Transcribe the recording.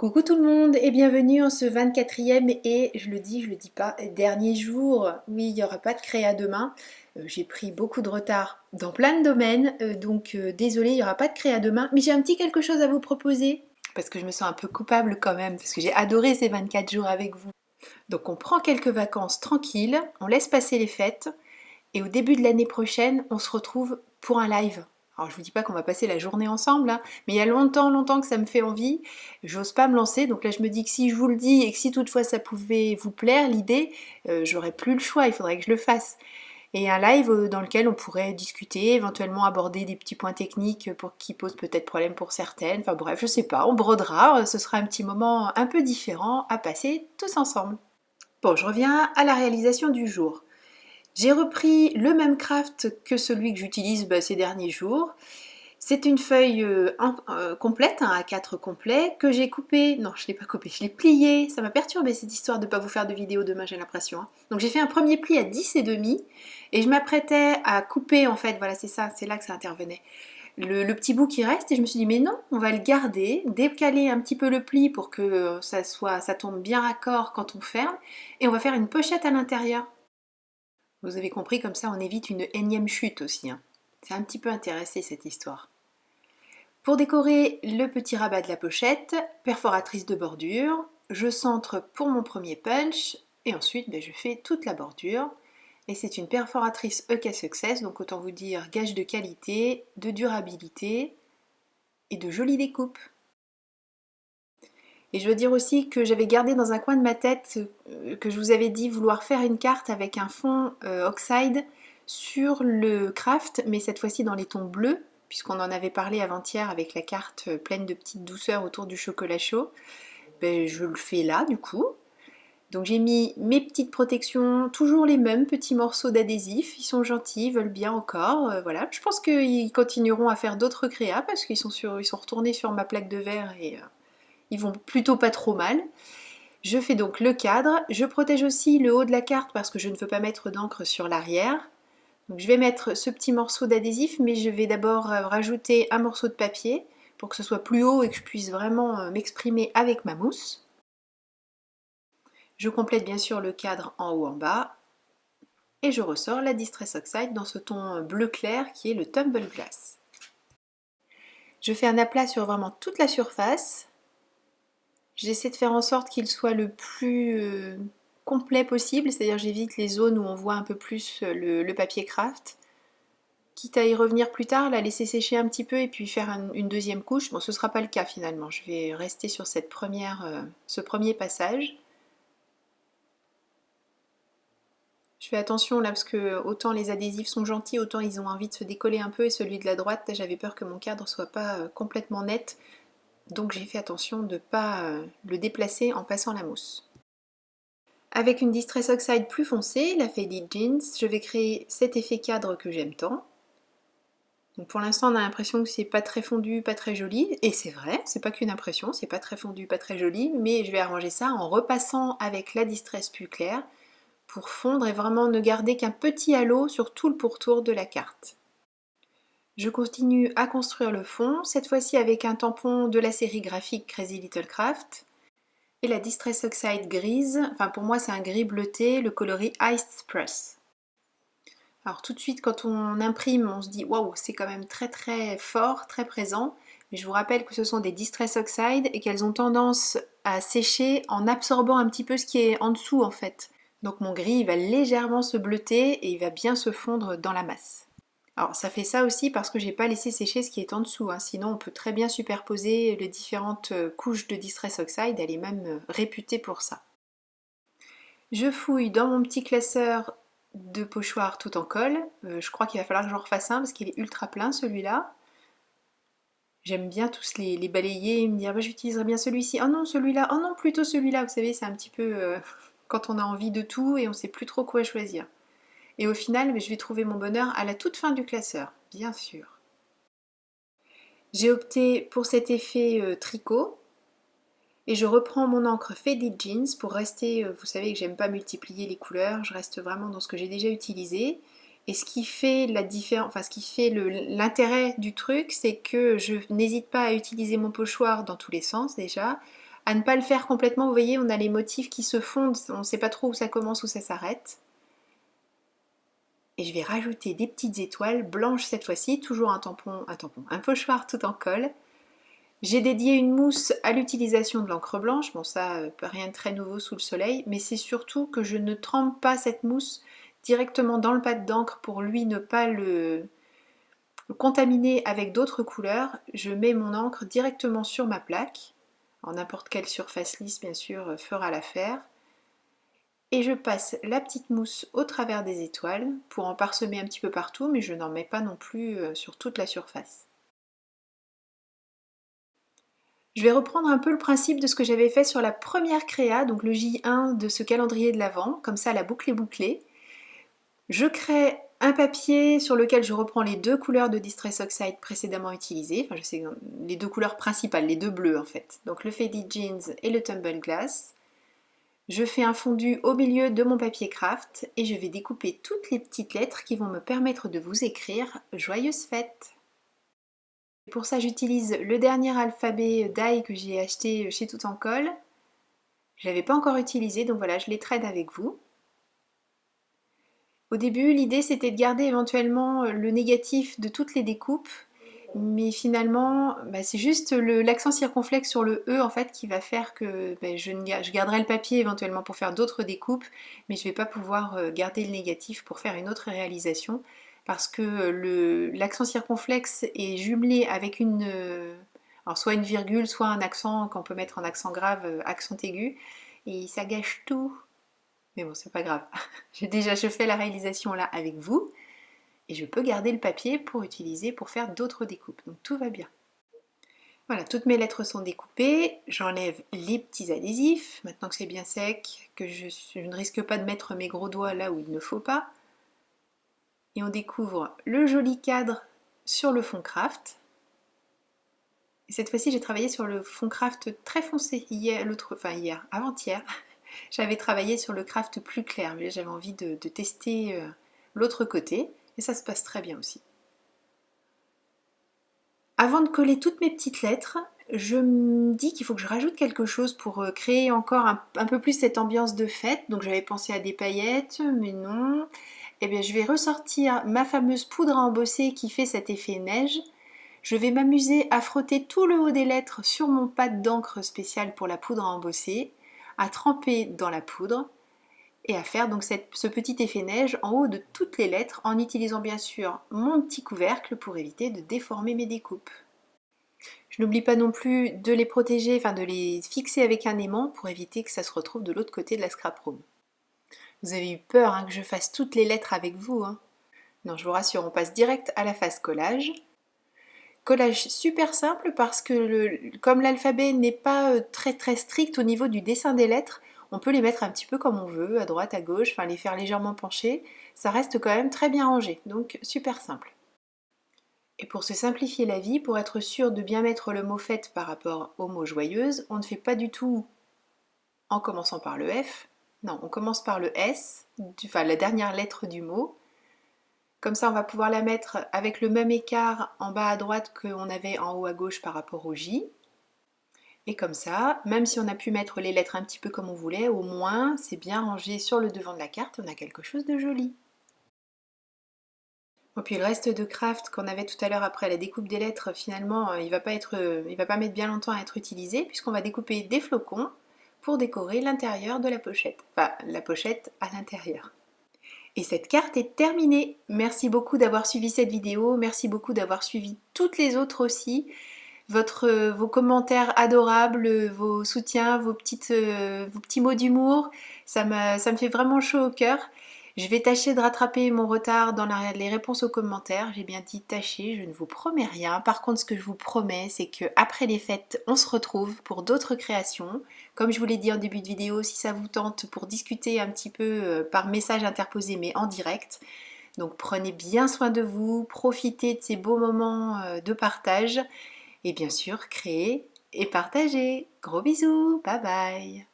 Coucou tout le monde et bienvenue en ce 24e et je le dis pas, dernier jour. Oui, il n'y aura pas de créa demain. J'ai pris beaucoup de retard dans plein de domaines, donc désolée, il n'y aura pas de créa demain. Mais j'ai un petit quelque chose à vous proposer parce que je me sens un peu coupable quand même parce que j'ai adoré ces 24 jours avec vous. Donc on prend quelques vacances tranquilles, on laisse passer les fêtes et au début de l'année prochaine, on se retrouve pour un live. Alors je vous dis pas qu'on va passer la journée ensemble, hein, mais il y a longtemps que ça me fait envie. J'ose pas me lancer, donc là je me dis que si je vous le dis et que si toutefois ça pouvait vous plaire, l'idée, j'aurais plus le choix, il faudrait que je le fasse. Et un live dans lequel on pourrait discuter, éventuellement aborder des petits points techniques pour qui posent peut-être problème pour certaines. Enfin bref, je sais pas, on brodera, ce sera un petit moment un peu différent à passer tous ensemble. Bon, je reviens à la réalisation du jour. J'ai repris le même craft que celui que j'utilise ces derniers jours. C'est une feuille complète, un A4 complet, que j'ai coupé, non je ne l'ai pas coupé, je l'ai plié, ça m'a perturbé cette histoire de ne pas vous faire de vidéo demain j'ai l'impression. Hein. Donc j'ai fait un premier pli à 10 et demi et je m'apprêtais à couper en fait, voilà c'est ça, c'est là que ça intervenait. Le petit bout qui reste et je me suis dit mais non, on va le garder, décaler un petit peu le pli pour que ça tombe bien raccord quand on ferme et on va faire une pochette à l'intérieur. Vous avez compris, comme ça on évite une énième chute aussi. Hein. C'est un petit peu intéressé cette histoire. Pour décorer le petit rabat de la pochette, perforatrice de bordure, je centre pour mon premier punch et ensuite je fais toute la bordure. Et c'est une perforatrice EK Success, donc autant vous dire gage de qualité, de durabilité et de jolies découpes. Et je veux dire aussi que j'avais gardé dans un coin de ma tête que je vous avais dit vouloir faire une carte avec un fond oxide sur le craft, mais cette fois-ci dans les tons bleus, puisqu'on en avait parlé avant-hier avec la carte pleine de petites douceurs autour du chocolat chaud. Je le fais là du coup. Donc j'ai mis mes petites protections, toujours les mêmes petits morceaux d'adhésif, ils sont gentils, ils veulent bien encore, voilà. Je pense qu'ils continueront à faire d'autres créas parce qu'ils sont retournés sur ma plaque de verre et ils vont plutôt pas trop mal. Je fais donc le cadre, je protège aussi le haut de la carte parce que je ne veux pas mettre d'encre sur l'arrière. Donc je vais mettre ce petit morceau d'adhésif, mais je vais d'abord rajouter un morceau de papier pour que ce soit plus haut et que je puisse vraiment m'exprimer avec ma mousse. Je complète bien sûr le cadre en haut en bas et je ressors la Distress Oxide dans ce ton bleu clair qui est le Tumble Glass. Je fais un aplat sur vraiment toute la surface. J'essaie de faire en sorte qu'il soit le plus complet possible, c'est-à-dire j'évite les zones où on voit un peu plus le papier craft. Quitte à y revenir plus tard, la laisser sécher un petit peu et puis faire une deuxième couche. Bon, ce ne sera pas le cas finalement, je vais rester sur ce premier passage. Je fais attention là parce que autant les adhésifs sont gentils, autant ils ont envie de se décoller un peu et celui de la droite, j'avais peur que mon cadre soit pas complètement net. Donc j'ai fait attention de ne pas le déplacer en passant la mousse. Avec une Distress Oxide plus foncée, la Faded Jeans, je vais créer cet effet cadre que j'aime tant. Donc pour l'instant on a l'impression que c'est pas très fondu, pas très joli, et c'est vrai, c'est pas qu'une impression, c'est pas très fondu, pas très joli, mais je vais arranger ça en repassant avec la Distress plus claire pour fondre et vraiment ne garder qu'un petit halo sur tout le pourtour de la carte. Je continue à construire le fond, cette fois-ci avec un tampon de la série graphique Crazy Little Craft et la Distress Oxide grise, enfin pour moi c'est un gris bleuté, le coloris Iced Press. Alors tout de suite quand on imprime on se dit waouh c'est quand même très très fort, très présent, mais je vous rappelle que ce sont des Distress Oxide et qu'elles ont tendance à sécher en absorbant un petit peu ce qui est en dessous en fait. Donc mon gris il va légèrement se bleuter et il va bien se fondre dans la masse. Alors ça fait ça aussi parce que j'ai pas laissé sécher ce qui est en dessous, hein. Sinon on peut très bien superposer les différentes couches de Distress Oxide, elle est même réputée pour ça. Je fouille dans mon petit classeur de pochoir tout en colle, je crois qu'il va falloir que j'en refasse un parce qu'il est ultra plein celui-là. J'aime bien tous les balayer et me dire j'utiliserai bien celui-ci, oh non celui-là, oh non plutôt celui-là, vous savez c'est un petit peu quand on a envie de tout et on sait plus trop quoi choisir. Et au final, je vais trouver mon bonheur à la toute fin du classeur, bien sûr. J'ai opté pour cet effet tricot et je reprends mon encre Faded Jeans pour rester, vous savez que j'aime pas multiplier les couleurs, je reste vraiment dans ce que j'ai déjà utilisé. Et ce qui fait la différence, enfin ce qui fait l'intérêt du truc, c'est que je n'hésite pas à utiliser mon pochoir dans tous les sens déjà, À ne pas le faire complètement, vous voyez, on a les motifs qui se fondent, on ne sait pas trop où ça commence, où ça s'arrête. Et je vais rajouter des petites étoiles blanches cette fois-ci, toujours un pochoir tout en colle. J'ai dédié une mousse à l'utilisation de l'encre blanche, bon ça, rien de très nouveau sous le soleil, mais c'est surtout que je ne trempe pas cette mousse directement dans le pad d'encre pour lui ne pas le contaminer avec d'autres couleurs. Je mets mon encre directement sur ma plaque, en n'importe quelle surface lisse bien sûr fera l'affaire. Et je passe la petite mousse au travers des étoiles pour en parsemer un petit peu partout, mais je n'en mets pas non plus sur toute la surface. Je vais reprendre un peu le principe de ce que j'avais fait sur la première créa, donc le J1 de ce calendrier de l'Avent, comme ça la boucle est bouclée. Je crée un papier sur lequel je reprends les deux couleurs de Distress Oxide précédemment utilisées, enfin je sais les deux couleurs principales, les deux bleus en fait, donc le Faded Jeans et le Tumble Glass. Je fais un fondu au milieu de mon papier craft et je vais découper toutes les petites lettres qui vont me permettre de vous écrire Joyeuses fêtes. Pour ça j'utilise le dernier alphabet die que j'ai acheté chez Tout en Colle. Je ne l'avais pas encore utilisé donc voilà, je les trade avec vous. Au début l'idée c'était de garder éventuellement le négatif de toutes les découpes, mais finalement c'est juste l'accent circonflexe sur le E en fait qui va faire que je garderai le papier éventuellement pour faire d'autres découpes, mais je ne vais pas pouvoir garder le négatif pour faire une autre réalisation parce que l'accent circonflexe est jumelé avec alors soit une virgule, soit un accent qu'on peut mettre en accent grave, accent aigu, et ça gâche tout. Mais bon, c'est pas grave. Je fais la réalisation là avec vous. Et je peux garder le papier pour utiliser pour faire d'autres découpes, donc tout va bien. Voilà, toutes mes lettres sont découpées, j'enlève les petits adhésifs, maintenant que c'est bien sec, que je ne risque pas de mettre mes gros doigts là où il ne faut pas. Et on découvre le joli cadre sur le fond craft. Et cette fois-ci j'ai travaillé sur le fond craft très foncé, avant-hier, j'avais travaillé sur le craft plus clair, mais là j'avais envie de tester l'autre côté. Et ça se passe très bien aussi. Avant de coller toutes mes petites lettres, je me dis qu'il faut que je rajoute quelque chose pour créer encore un peu plus cette ambiance de fête. Donc j'avais pensé à des paillettes, mais non. Eh bien je vais ressortir ma fameuse poudre à embosser qui fait cet effet neige. Je vais m'amuser à frotter tout le haut des lettres sur mon pad d'encre spécial pour la poudre à embosser, à tremper dans la poudre, et à faire donc ce petit effet neige en haut de toutes les lettres en utilisant bien sûr mon petit couvercle pour éviter de déformer mes découpes. Je n'oublie pas non plus de les protéger, enfin de les fixer avec un aimant pour éviter que ça se retrouve de l'autre côté de la scrap room. Vous avez eu peur que je fasse toutes les lettres avec vous, hein. Non, je vous rassure, on passe direct à la phase collage. Collage super simple parce que comme l'alphabet n'est pas très très strict au niveau du dessin des lettres, on peut les mettre un petit peu comme on veut, à droite, à gauche, enfin les faire légèrement pencher, ça reste quand même très bien rangé, donc super simple. Et pour se simplifier la vie, pour être sûr de bien mettre le mot fête par rapport au mot joyeuse, on ne fait pas du tout en commençant par le F, non, on commence par le S, enfin la dernière lettre du mot. Comme ça, on va pouvoir la mettre avec le même écart en bas à droite qu'on avait en haut à gauche par rapport au J. Et comme ça, même si on a pu mettre les lettres un petit peu comme on voulait, au moins c'est bien rangé sur le devant de la carte, on a quelque chose de joli. Et puis le reste de craft qu'on avait tout à l'heure après la découpe des lettres, finalement, il va pas mettre bien longtemps à être utilisé puisqu'on va découper des flocons pour décorer l'intérieur de la pochette. Enfin, la pochette à l'intérieur. Et cette carte est terminée. Merci beaucoup d'avoir suivi cette vidéo, merci beaucoup d'avoir suivi toutes les autres aussi. Vos commentaires adorables, vos soutiens, vos petits mots d'humour, ça me fait vraiment chaud au cœur. Je vais tâcher de rattraper mon retard dans les réponses aux commentaires. J'ai bien dit tâcher, je ne vous promets rien. Par contre, ce que je vous promets, c'est qu'après les fêtes, on se retrouve pour d'autres créations. Comme je vous l'ai dit en début de vidéo, si ça vous tente, pour discuter un petit peu par message interposé, mais en direct. Donc prenez bien soin de vous, profitez de ces beaux moments de partage. Et bien sûr, créez et partagez. Gros bisous, bye bye.